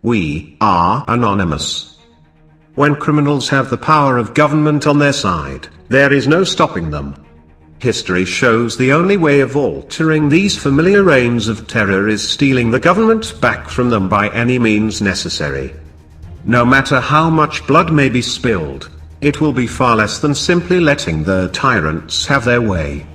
We are anonymous. When criminals have the power of government on their side, there is no stopping them. History shows the only way of altering these familiar reigns of terror is stealing the government back from them by any means necessary. No matter how much blood may be spilled, it will be far less than simply letting the tyrants have their way.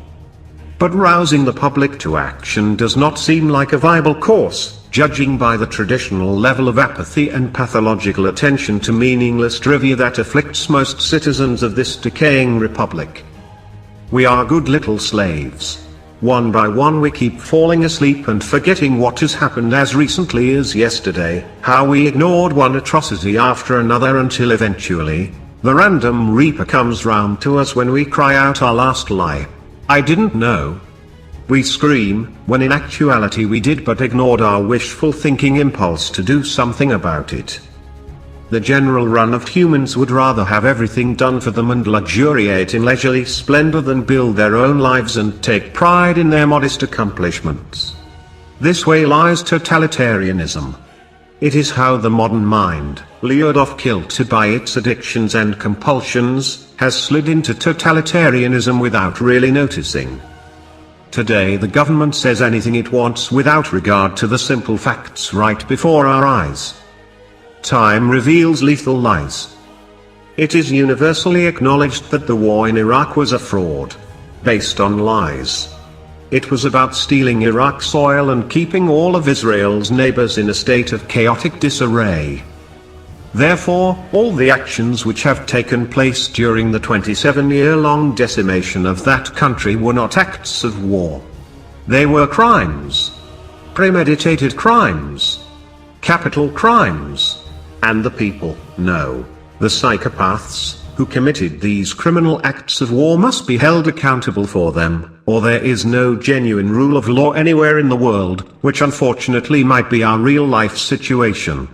But rousing the public to action does not seem like a viable course, judging by the traditional level of apathy and pathological attention to meaningless trivia that afflicts most citizens of this decaying republic. We are good little slaves. One by one we keep falling asleep and forgetting what has happened as recently as yesterday, how we ignored one atrocity after another until eventually, the random reaper comes round to us when we cry out our last lie. I didn't know. We scream, when in actuality we did but ignored our wishful thinking impulse to do something about it. The general run of humans would rather have everything done for them and luxuriate in leisurely splendor than build their own lives and take pride in their modest accomplishments. This way lies totalitarianism. It is how the modern mind, lured off kilter by its addictions and compulsions, has slid into totalitarianism without really noticing. Today the government says anything it wants without regard to the simple facts right before our eyes. Time reveals lethal lies. It is universally acknowledged that the war in Iraq was a fraud, based on lies. It was about stealing Iraq's oil and keeping all of Israel's neighbors in a state of chaotic disarray. Therefore, all the actions which have taken place during the 27-year-long decimation of that country were not acts of war. They were crimes. Premeditated crimes. Capital crimes. And the people, no, the psychopaths, who committed these criminal acts of war must be held accountable for them, or there is no genuine rule of law anywhere in the world, which unfortunately might be our real-life situation.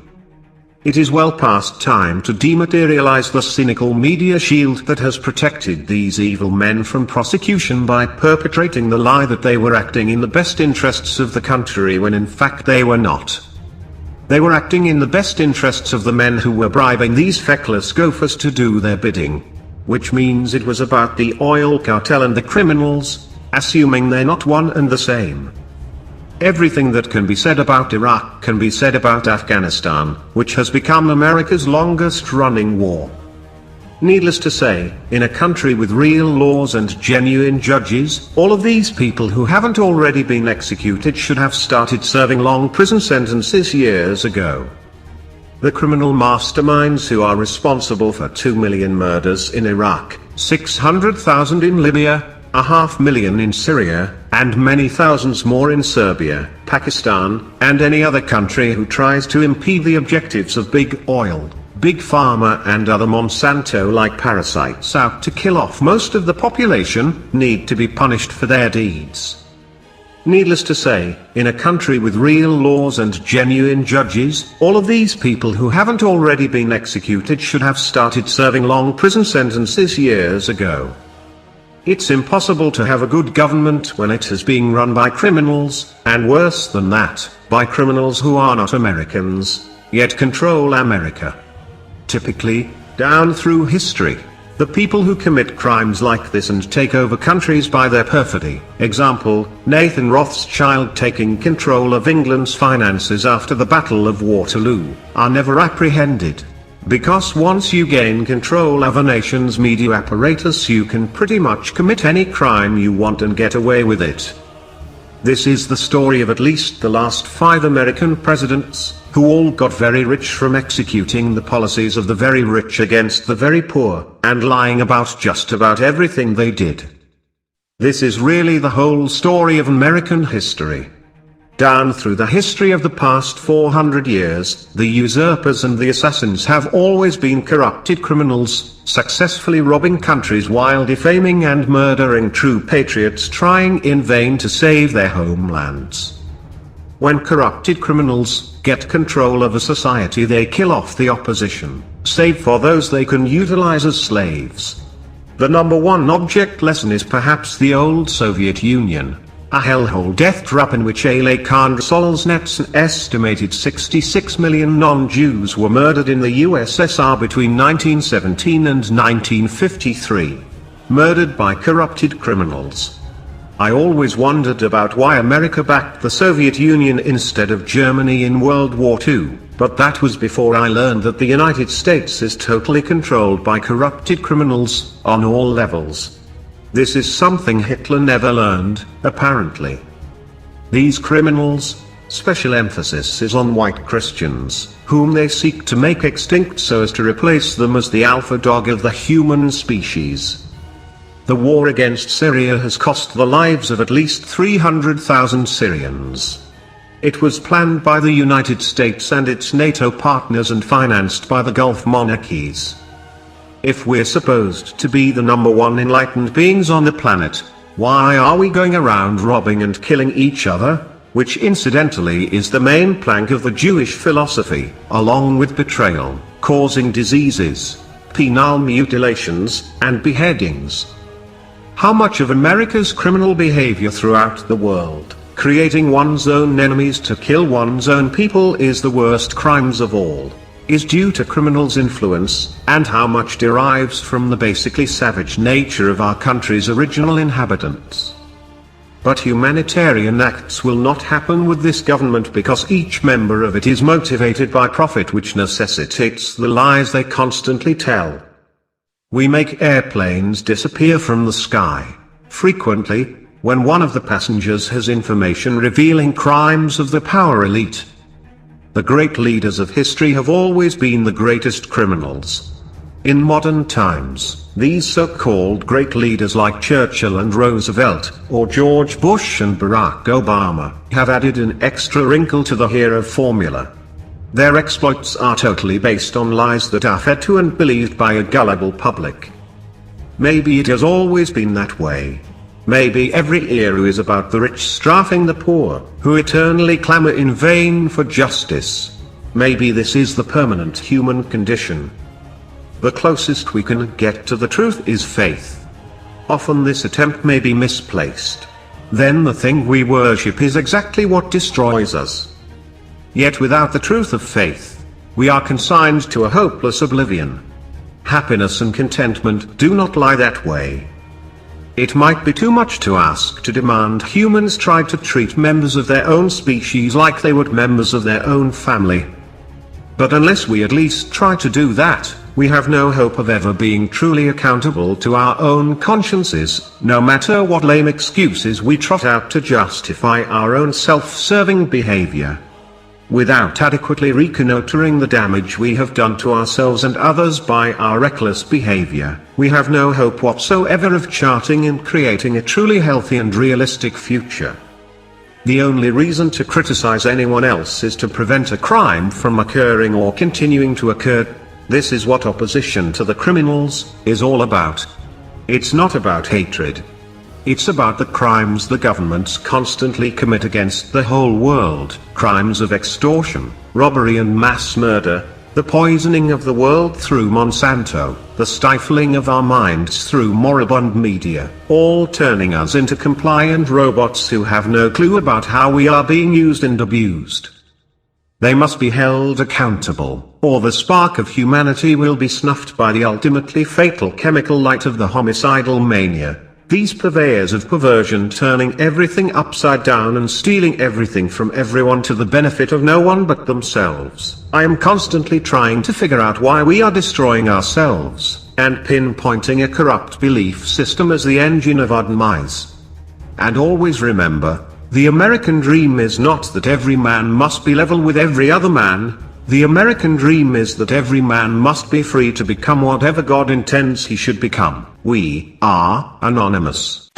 It is well past time to dematerialize the cynical media shield that has protected these evil men from prosecution by perpetrating the lie that they were acting in the best interests of the country when in fact they were not. They were acting in the best interests of the men who were bribing these feckless gophers to do their bidding. Which means it was about the oil cartel and the criminals, assuming they're not one and the same. Everything that can be said about Iraq can be said about Afghanistan, which has become America's longest running war. Needless to say, in a country with real laws and genuine judges, all of these people who haven't already been executed should have started serving long prison sentences years ago. The criminal masterminds who are responsible for 2 million murders in Iraq, 600,000 in Libya, 500,000 in Syria, and many thousands more in Serbia, Pakistan, and any other country who tries to impede the objectives of big oil, big pharma and other Monsanto-like parasites out to kill off most of the population, need to be punished for their deeds. Needless to say, in a country with real laws and genuine judges, all of these people who haven't already been executed should have started serving long prison sentences years ago. It's impossible to have a good government when it is being run by criminals, and worse than that, by criminals who are not Americans, yet control America. Typically, down through history, the people who commit crimes like this and take over countries by their perfidy, example, Nathan Rothschild taking control of England's finances after the Battle of Waterloo, are never apprehended. Because once you gain control of a nation's media apparatus you can pretty much commit any crime you want and get away with it. This is the story of at least the last 5 American presidents, who all got very rich from executing the policies of the very rich against the very poor, and lying about just about everything they did. This is really the whole story of American history. Down through the history of the past 400 years, the usurpers and the assassins have always been corrupted criminals, successfully robbing countries while defaming and murdering true patriots trying in vain to save their homelands. When corrupted criminals get control of a society they kill off the opposition, save for those they can utilize as slaves. The number one object lesson is perhaps the old Soviet Union. a hellhole death trap in which Alek Solzhenitsyn's an estimated 66 million non-Jews were murdered in the USSR between 1917 and 1953. Murdered by corrupted criminals. I always wondered about why America backed the Soviet Union instead of Germany in World War II, but that was before I learned that the United States is totally controlled by corrupted criminals, on all levels. This is something Hitler never learned, apparently. These criminals, special emphasis is on white Christians, whom they seek to make extinct so as to replace them as the alpha dog of the human species. The war against Syria has cost the lives of at least 300,000 Syrians. It was planned by the United States and its NATO partners and financed by the Gulf monarchies. If we're supposed to be the #1 enlightened beings on the planet, why are we going around robbing and killing each other? Which incidentally is the main plank of the Jewish philosophy, along with betrayal, causing diseases, penile mutilations, and beheadings. How much of America's criminal behavior throughout the world, creating one's own enemies to kill one's own people is the worst crimes of all, is due to criminals' influence, and how much derives from the basically savage nature of our country's original inhabitants. But humanitarian acts will not happen with this government because each member of it is motivated by profit, which necessitates the lies they constantly tell. We make airplanes disappear from the sky, frequently, when one of the passengers has information revealing crimes of the power elite. The great leaders of history have always been the greatest criminals. In modern times, these so-called great leaders like Churchill and Roosevelt, or George Bush and Barack Obama, have added an extra wrinkle to the hero formula. Their exploits are totally based on lies that are fed to and believed by a gullible public. Maybe it has always been that way. Maybe every era is about the rich strafing the poor, who eternally clamor in vain for justice. Maybe this is the permanent human condition. The closest we can get to the truth is faith. Often this attempt may be misplaced. Then the thing we worship is exactly what destroys us. Yet without the truth of faith, we are consigned to a hopeless oblivion. Happiness and contentment do not lie that way. It might be too much to ask to demand humans try to treat members of their own species like they would members of their own family. But unless we at least try to do that, we have no hope of ever being truly accountable to our own consciences, no matter what lame excuses we trot out to justify our own self-serving behavior. Without adequately reconnoitering the damage we have done to ourselves and others by our reckless behavior, we have no hope whatsoever of charting and creating a truly healthy and realistic future. The only reason to criticize anyone else is to prevent a crime from occurring or continuing to occur. This is what opposition to the criminals is all about. It's not about hatred. It's about the crimes the governments constantly commit against the whole world, crimes of extortion, robbery and mass murder, the poisoning of the world through Monsanto, the stifling of our minds through moribund media, all turning us into compliant robots who have no clue about how we are being used and abused. They must be held accountable, or the spark of humanity will be snuffed by the ultimately fatal chemical light of the homicidal mania. These purveyors of perversion turning everything upside down and stealing everything from everyone to the benefit of no one but themselves. I am constantly trying to figure out why we are destroying ourselves, and pinpointing a corrupt belief system as the engine of our demise. And always remember, the American dream is not that every man must be level with every other man. The American dream is that every man must be free to become whatever God intends he should become. We are anonymous.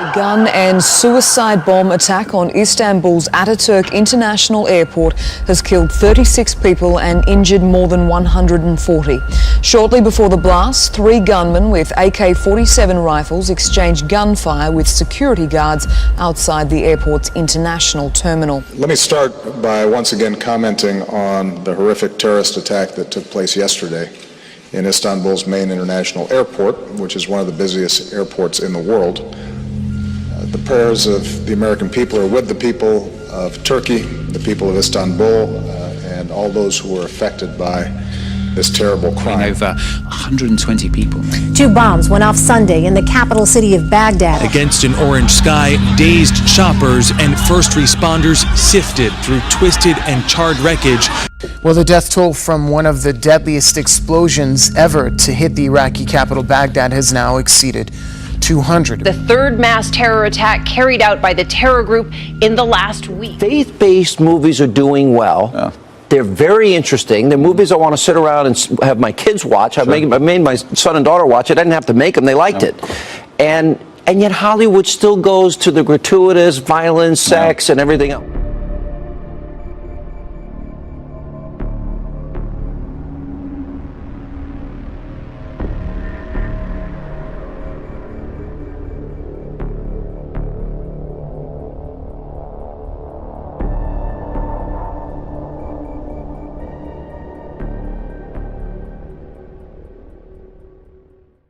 A gun and suicide bomb attack on Istanbul's Ataturk International Airport has killed 36 people and injured more than 140. Shortly before the blast, 3 gunmen with AK-47 rifles exchanged gunfire with security guards outside the airport's international terminal. Let me start by once again commenting on the horrific terrorist attack that took place yesterday in Istanbul's main international airport, which is one of the busiest airports in the world. The prayers of the American people are with the people of Turkey, the people of Istanbul, and all those who were affected by this terrible crime. Over 120 people. 2 bombs went off Sunday in the capital city of Baghdad. Against an orange sky, dazed shoppers and first responders sifted through twisted and charred wreckage. Well, the death toll from one of the deadliest explosions ever to hit the Iraqi capital Baghdad has now exceeded 200. The third mass terror attack carried out by the terror group in the last week. Faith-based movies are doing well. Yeah. They're very interesting. They're movies I want to sit around and have my kids watch. Sure. I made my son and daughter watch it. I didn't have to make them. They liked it. And yet Hollywood still goes to the gratuitous violence, sex, and everything else.